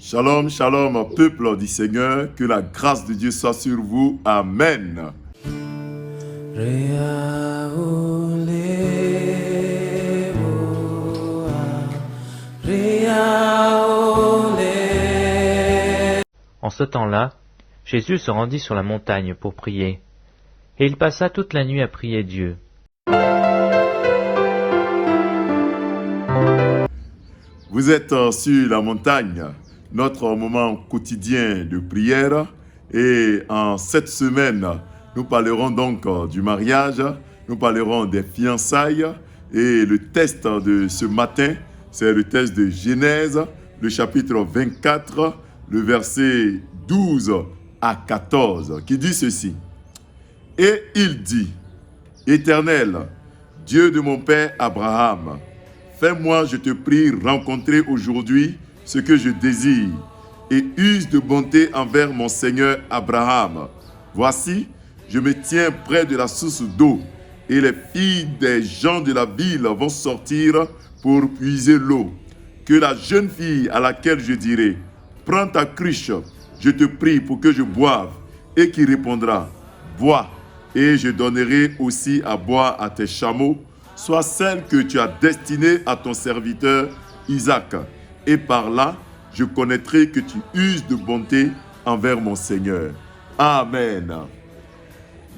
Shalom, shalom, peuple du Seigneur, que la grâce de Dieu soit sur vous. Amen. En ce temps-là, Jésus se rendit sur la montagne pour prier, et il passa toute la nuit à prier Dieu. Vous êtes sur la montagne, notre moment quotidien de prière, et en cette semaine, nous parlerons donc du mariage, nous parlerons des fiançailles, et le texte de ce matin, c'est le texte de Genèse, le chapitre 24, le verset 12 à 14, qui dit ceci. Et il dit, « Éternel, Dieu de mon père Abraham, fais-moi, je te prie, rencontrer aujourd'hui ce que je désire, et use de bonté envers mon Seigneur Abraham. Voici, je me tiens près de la source d'eau, et les filles des gens de la ville vont sortir pour puiser l'eau. Que la jeune fille à laquelle je dirai, prends ta cruche, je te prie pour que je boive, et qui répondra, bois, et je donnerai aussi à boire à tes chameaux, soit celle que tu as destinée à ton serviteur Isaac. Et par là, je connaîtrai que tu uses de bonté envers mon Seigneur. Amen.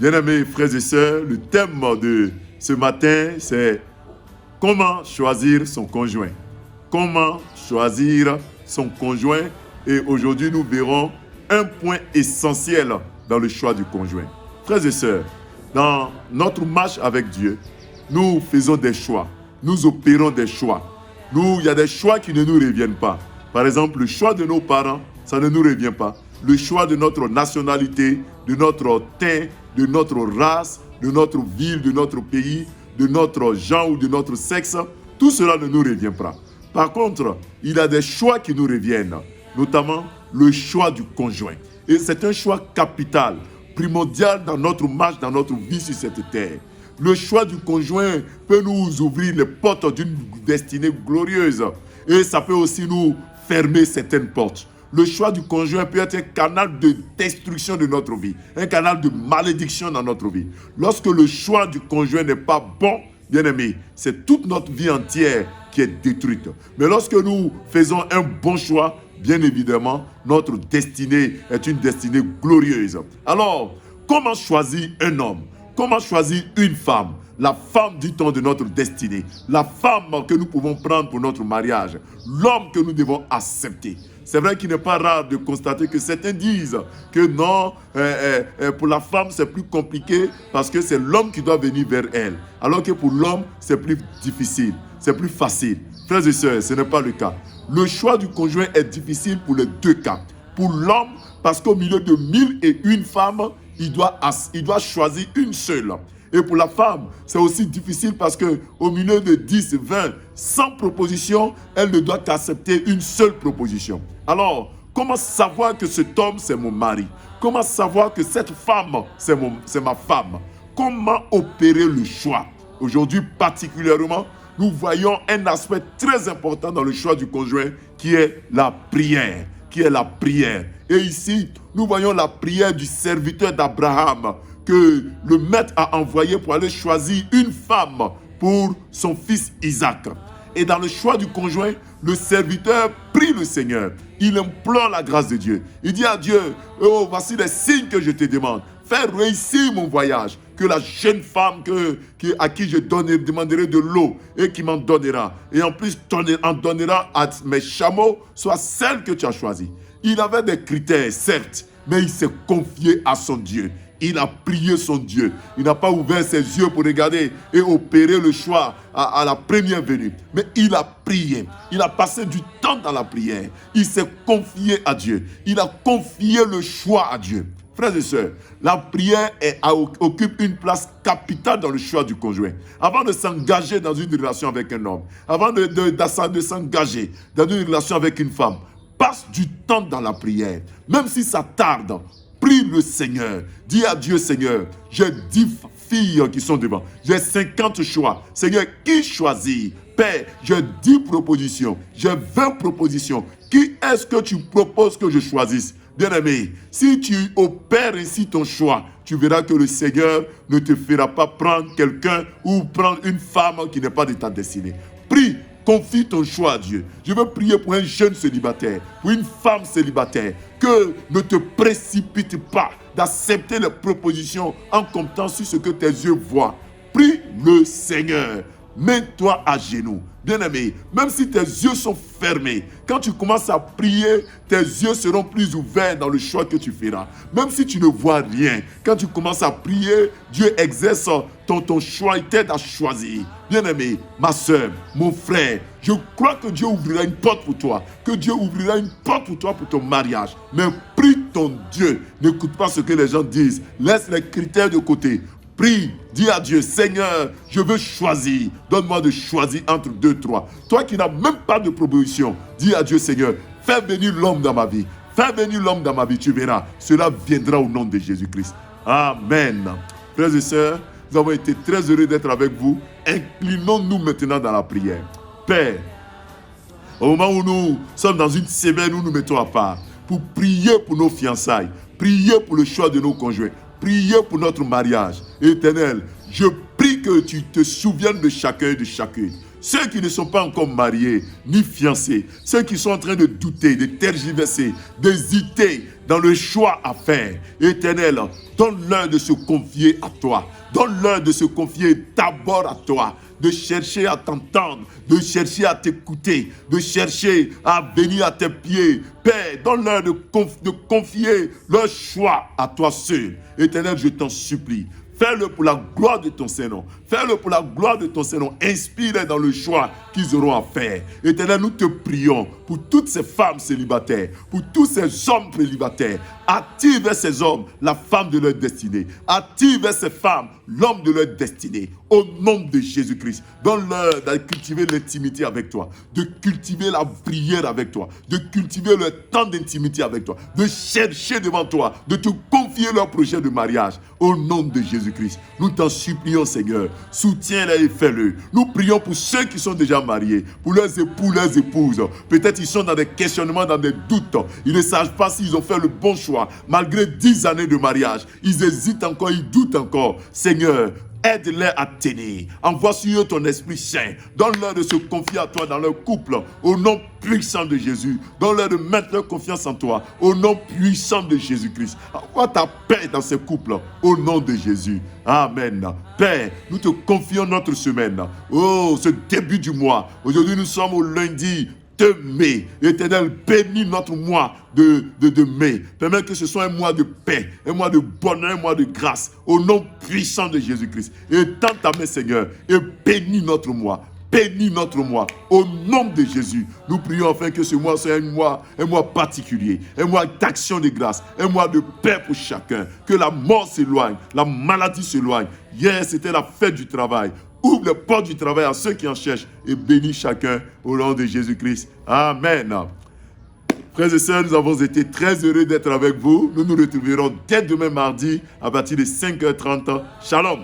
Bien-aimés frères et sœurs, le thème de ce matin, c'est comment choisir son conjoint. Comment choisir son conjoint. Et aujourd'hui, nous verrons un point essentiel dans le choix du conjoint. Frères et sœurs, dans notre marche avec Dieu, nous faisons des choix. Nous opérons des choix. Il y a des choix qui ne nous reviennent pas. Par exemple, le choix de nos parents, ça ne nous revient pas. Le choix de notre nationalité, de notre teint, de notre race, de notre ville, de notre pays, de notre genre ou de notre sexe, tout cela ne nous revient pas. Par contre, il y a des choix qui nous reviennent, notamment le choix du conjoint. Et c'est un choix capital, primordial dans notre marche, dans notre vie sur cette terre. Le choix du conjoint peut nous ouvrir les portes d'une destinée glorieuse. Et ça peut aussi nous fermer certaines portes. Le choix du conjoint peut être un canal de destruction de notre vie, un canal de malédiction dans notre vie. Lorsque le choix du conjoint n'est pas bon, bien aimé, c'est toute notre vie entière qui est détruite. Mais lorsque nous faisons un bon choix, bien évidemment, notre destinée est une destinée glorieuse. Alors, comment choisir un homme? Comment choisir une femme? La femme du temps de notre destinée. La femme que nous pouvons prendre pour notre mariage. L'homme que nous devons accepter. C'est vrai qu'il n'est pas rare de constater que certains disent que non, pour la femme c'est plus compliqué parce que c'est l'homme qui doit venir vers elle. Alors que pour l'homme c'est plus difficile, c'est plus facile. Frères et sœurs, ce n'est pas le cas. Le choix du conjoint est difficile pour les deux cas. Pour l'homme, parce qu'au milieu de 1001 femmes, il doit choisir une seule. Et pour la femme, c'est aussi difficile parce qu'au milieu de 10, 20, 100 propositions, elle ne doit qu'accepter une seule proposition. Alors, comment savoir que cet homme, c'est mon mari? Comment savoir que cette femme, c'est ma femme? Comment opérer le choix? Aujourd'hui, particulièrement, nous voyons un aspect très important dans le choix du conjoint qui est la prière. Et ici, nous voyons la prière du serviteur d'Abraham que le maître a envoyé pour aller choisir une femme pour son fils Isaac. Et dans le choix du conjoint, le serviteur prie le Seigneur. Il implore la grâce de Dieu. Il dit à Dieu, oh, voici les signes que je te demande. Fais réussir mon voyage. Que la jeune femme à qui je demanderai de l'eau et qui m'en donnera. Et en plus, en donnera à mes chameaux, soit celle que tu as choisie. Il avait des critères, certes, mais il s'est confié à son Dieu. Il a prié son Dieu. Il n'a pas ouvert ses yeux pour regarder et opérer le choix à la première venue. Mais il a prié. Il a passé du temps dans la prière. Il s'est confié à Dieu. Il a confié le choix à Dieu. Frères et sœurs, la prière occupe une place capitale dans le choix du conjoint. Avant de s'engager dans une relation avec un homme, avant de s'engager dans une relation avec une femme, passe du temps dans la prière. Même si ça tarde, prie le Seigneur. Dis à Dieu, Seigneur, j'ai 10 filles qui sont devant. J'ai 50 choix. Seigneur, qui choisir? Père, j'ai 10 propositions, j'ai 20 propositions. Qui est-ce que tu proposes que je choisisse? Bien-aimé, si tu opères ainsi ton choix, tu verras que le Seigneur ne te fera pas prendre quelqu'un ou prendre une femme qui n'est pas de ta destinée. Prie, confie ton choix à Dieu. Je veux prier pour un jeune célibataire, pour une femme célibataire, que ne te précipite pas d'accepter les propositions en comptant sur ce que tes yeux voient. Prie le Seigneur. Mets-toi à genoux. Bien-aimé, même si tes yeux sont fermés, quand tu commences à prier, tes yeux seront plus ouverts dans le choix que tu feras. Même si tu ne vois rien, quand tu commences à prier, Dieu exerce ton choix, il t'aide à choisir. Bien-aimé, ma soeur, mon frère, je crois que Dieu ouvrira une porte pour toi, que Dieu ouvrira une porte pour toi pour ton mariage. Mais prie ton Dieu. N'écoute pas ce que les gens disent. Laisse les critères de côté. Prie, dis à Dieu, Seigneur, je veux choisir. Donne-moi de choisir entre 2, 3. Toi qui n'as même pas de proposition, dis à Dieu, Seigneur, fais venir l'homme dans ma vie. Fais venir l'homme dans ma vie, tu verras. Cela viendra au nom de Jésus-Christ. Amen. Frères et sœurs, nous avons été très heureux d'être avec vous. Inclinons-nous maintenant dans la prière. Père, au moment où nous sommes dans une semaine où nous mettons à part, pour prier pour nos fiançailles, prier pour le choix de nos conjoints, prier pour notre mariage. Éternel, je prie que tu te souviennes de chacun et de chacune. Ceux qui ne sont pas encore mariés ni fiancés, ceux qui sont en train de douter, de tergiverser, d'hésiter dans le choix à faire. Éternel, donne-leur de se confier à toi. Donne-leur de se confier d'abord à toi. De chercher à t'entendre, de chercher à t'écouter, de chercher à venir à tes pieds. Père, donne-leur de confier leur choix à toi seul. Éternel, je t'en supplie. Fais-le pour la gloire de ton Saint-Nom. Fais-le pour la gloire de ton Saint-Nom. Inspire-les dans le choix qu'ils auront à faire. Éternel, nous te prions pour toutes ces femmes célibataires, pour tous ces hommes célibataires. Attire vers ces hommes la femme de leur destinée. Attire vers ces femmes l'homme de leur destinée. Au nom de Jésus-Christ, donne-leur de cultiver l'intimité avec toi, de cultiver la prière avec toi, de cultiver le temps d'intimité avec toi, de chercher devant toi, de te confier leur projet de mariage. Au nom de Jésus-Christ, nous t'en supplions, Seigneur. Soutiens-les et fais-le. Nous prions pour ceux qui sont déjà mariés, pour leurs époux, leurs épouses. Peut-être ils sont dans des questionnements, dans des doutes. Ils ne savent pas s'ils ont fait le bon choix. Malgré 10 années de mariage, ils hésitent encore, ils doutent encore. Seigneur, aide-les à tenir. Envoie sur eux ton Esprit Saint. Donne-leur de se confier à toi dans leur couple. Au nom puissant de Jésus. Donne-leur de mettre leur confiance en toi. Au nom puissant de Jésus-Christ. Envoie ta paix dans ces couples. Au nom de Jésus. Amen. Père, nous te confions notre semaine. Oh, ce début du mois. Aujourd'hui, nous sommes au lundi 2 mai. Éternel, bénis notre mois de mai. Permets que ce soit un mois de paix, un mois de bonheur, un mois de grâce. Au nom puissant de Jésus-Christ. Et tends ta main, Seigneur, et bénis notre mois. Bénis notre mois. Au nom de Jésus, nous prions afin que ce mois soit un mois particulier, un mois d'action de grâce, un mois de paix pour chacun. Que la mort s'éloigne, la maladie s'éloigne. Hier, c'était la fête du travail. Ouvre les portes du travail à ceux qui en cherchent et bénis chacun au nom de Jésus-Christ. Amen. Frères et sœurs, nous avons été très heureux d'être avec vous. Nous nous retrouverons dès demain mardi à partir de 5h30. Shalom.